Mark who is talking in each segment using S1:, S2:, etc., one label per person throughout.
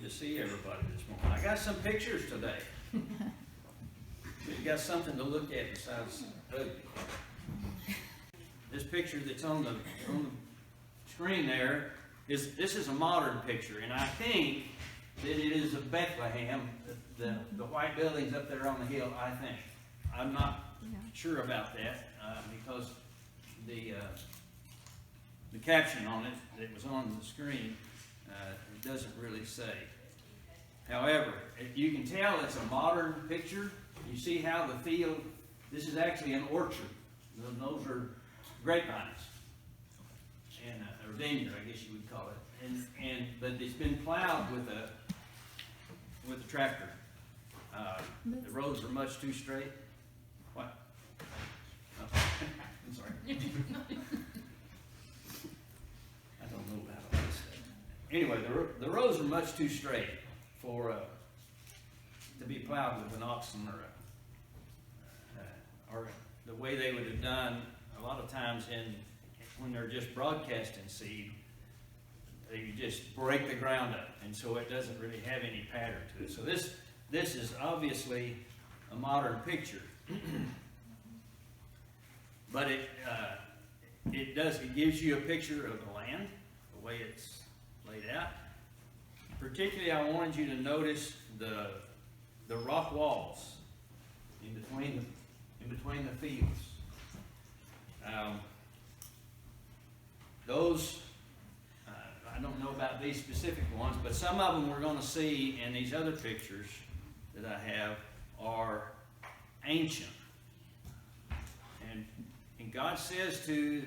S1: to see everybody this morning. I got some pictures today. You got something to look at besides ugly. This picture that's on the screen there this is a modern picture, and I think that it is of Bethlehem, the white buildings up there on the hill. I think I'm not sure about that because the caption on it that was on the screen it doesn't really say. However, you can tell it's a modern picture. You see how the field. This is actually an orchard. Those are grapevines, and or vineyard, I guess you would call it. But it's been plowed with a tractor. The roads are much too straight. What? Oh, I'm sorry. I don't know about all this stuff. Anyway, the roads are much too straight for to be plowed with an oxen or the way they would have done a lot of times when they're just broadcasting seed. They just break the ground up, and so it doesn't really have any pattern to it. So this is obviously a modern picture, but it gives you a picture of the land, the way it's laid out. Particularly, I wanted you to notice the rock walls in between the fields. Those. I don't know about these specific ones, but some of them we're going to see in these other pictures that I have are ancient. And God says to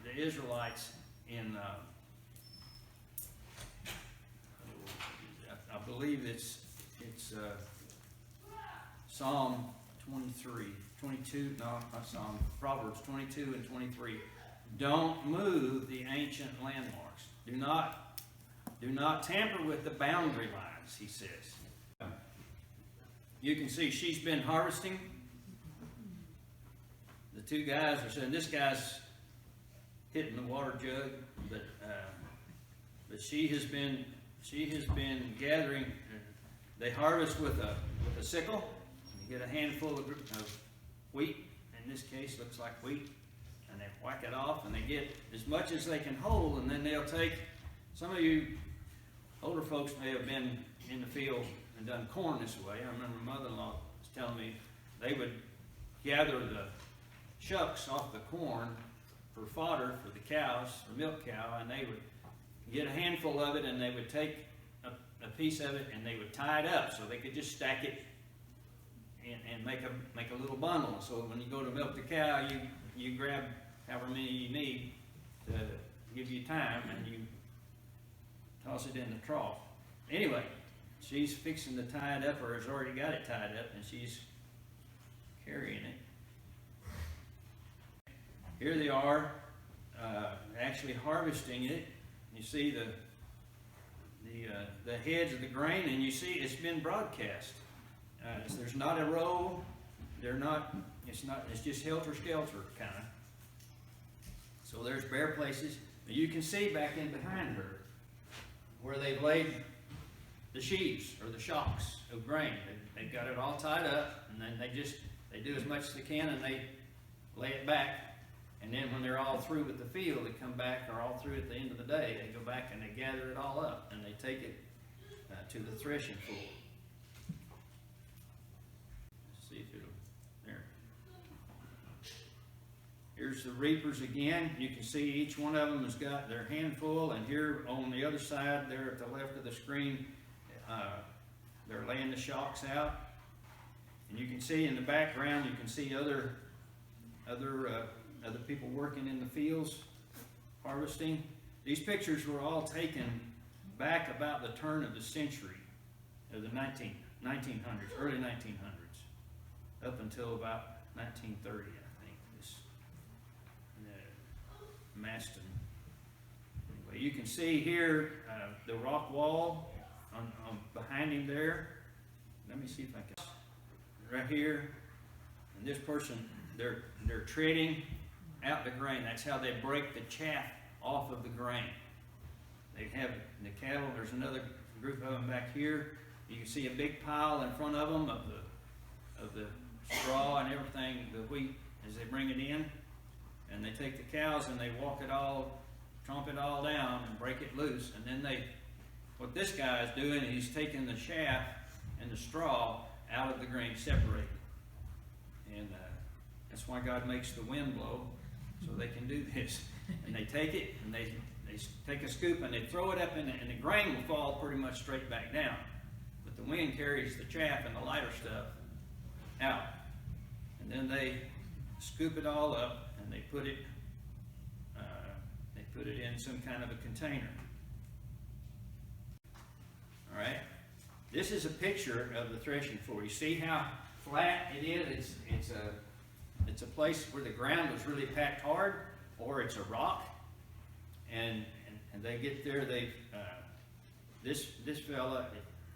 S1: the Israelites in, I believe it's Psalm 22, no, not Psalm, Proverbs 22 and 23. Don't move the ancient landmarks. Do not tamper with the boundary lines, he says. You can see she's been harvesting. The two guys are saying this guy's hitting the water jug, but she has been gathering. They harvest with a sickle. You get a handful of wheat. In this case, looks like wheat. And they whack it off, and they get as much as they can hold, and then they'll take. Some of you older folks may have been in the field and done corn this way. I remember mother-in-law was telling me they would gather the shucks off the corn for fodder for the cows, for milk cow, and they would get a handful of it, and they would take a piece of it, and they would tie it up so they could just stack it and make a little bundle. So when you go to milk the cow, you grab however many you need to give you time, and you toss it in the trough. Anyway, she's fixing to tie it up, or has already got it tied up, and she's carrying it. Here they are, actually harvesting it. You see the heads of the grain, and you see it's been broadcast. There's not a row. It's just helter-skelter kind of. So there's bare places. But you can see back in behind her where they've laid the sheaves or the shocks of grain. They've got it all tied up, and then they do as much as they can, and they lay it back. And then when they're all through with the field, they come back, or all through at the end of the day, they go back and they gather it all up, and they take it to the threshing floor. Let's see if it'll, there. Here's the reapers again. You can see each one of them has got their handful, and here on the other side, there at the left of the screen, they're laying the shocks out. And you can see in the background, you can see other people working in the fields, harvesting. These pictures were all taken back about the turn of the century, of the 1900s, early 1900s, up until about 1930, I think. Maston. Anyway, you can see here the rock wall on behind him there. Let me see if I can. Right here, and this person, they're treading out the grain. That's how they break the chaff off of the grain. They have the cattle. There's another a group of them back here. You can see a big pile in front of them of the straw and everything, the wheat, as they bring it in. And they take the cows and they walk it all, tromp it all down and break it loose. And then what this guy is doing, he's taking the chaff and the straw out of the grain, separated. And that's why God makes the wind blow, so they can do this. And they take it and they take a scoop and they throw it up in and the grain will fall pretty much straight back down. But the wind carries the chaff and the lighter stuff out. And then they scoop it all up and they put it in some kind of a container. All right. This is a picture of the threshing floor. You see how flat it is? It's a place where the ground was really packed hard, or it's a rock. And they get there. This fella,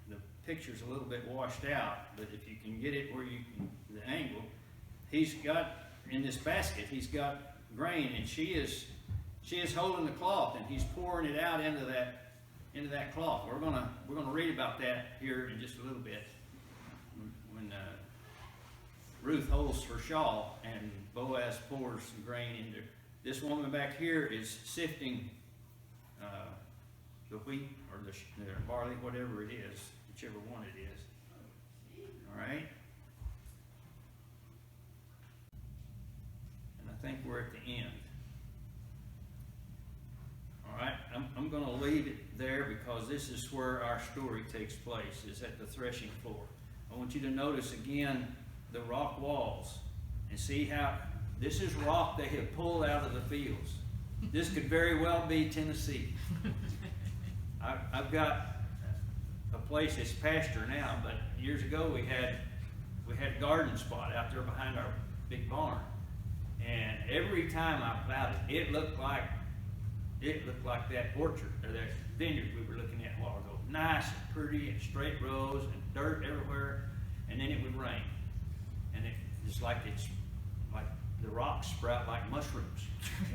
S1: the picture's a little bit washed out, but if you can get it where you can, the angle, he's got in this basket. He's got grain, and she is holding the cloth, and he's pouring it out into that cloth. We're gonna read about that here in just a little bit. When Ruth holds her shawl and Boaz pours some grain into. This woman back here is sifting the wheat or the barley, whatever it is, whichever one it is. All right. And I think we're at the end. All right, I'm going to leave it there because this is where our story takes place, is at the threshing floor. I want you to notice again the rock walls and see how this is rock they have pulled out of the fields. This could very well be Tennessee. I've got a place that's pasture now, but years ago we had a garden spot out there behind our big barn, and every time I plowed it, it looked like that orchard or that vineyard we were looking at a while ago. Nice and pretty and straight rows and dirt everywhere, and then it would rain, and it's like the rocks sprout like mushrooms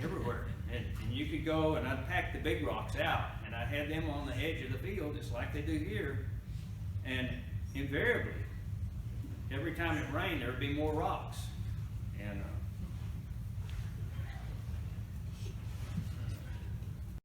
S1: everywhere. And you could go, and I'd pack the big rocks out, and I had them on the edge of the field, just like they do here. And invariably, every time it rained, there would be more rocks. And